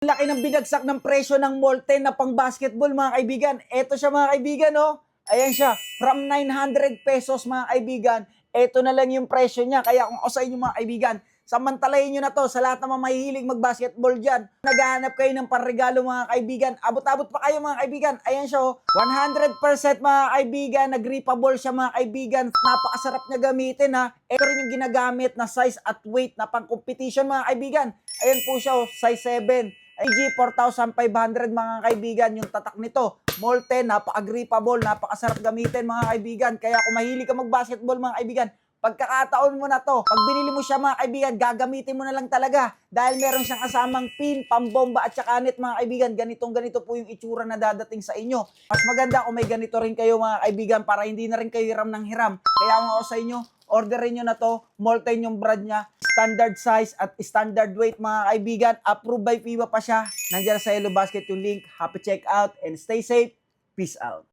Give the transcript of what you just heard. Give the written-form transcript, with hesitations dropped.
Laki ng binagsak ng presyo ng Molten na pang basketball mga kaibigan. Eto siya mga kaibigan, oh. Ayan siya, from 900 pesos mga kaibigan. Eto na lang yung presyo niya. Kaya kung ako sa inyo mga kaibigan, samantalahin nyo na to sa lahat ng mga mahihilig mag-basketball dyan. Naghahanap kayo ng panregalo mga kaibigan. Abot-abot pa kayo mga kaibigan. Ayan siya, oh. 100% mga kaibigan. Nag-reapable siya mga kaibigan. Napakasarap niya gamitin ha. Ito rin yung ginagamit na size at weight na pang competition mga kaibigan. Ayan po siya, oh, size 7. IG 4,500 mga kaibigan yung tatak nito. Molten, napaka-grippable, napakasarap gamitin mga kaibigan. Kaya kung mahilig ka mag-basketball mga kaibigan, pagkakataon mo na to. Pag binili mo siya mga kaibigan, gagamitin mo na lang talaga. Dahil meron siyang kasamang pin, pambomba at saka net mga kaibigan. Ganitong-ganito po yung itsura na dadating sa inyo. Mas maganda kung may ganito rin kayo mga kaibigan para hindi na rin kayo hiram ng hiram. Kaya kung ako sa inyo, orderin nyo na to. Molten yung brand niya. Standard size at standard weight mga kaibigan. Approved by FIBA pa siya. Nandiyan sa Yellow Basket yung link. Happy checkout and stay safe. Peace out.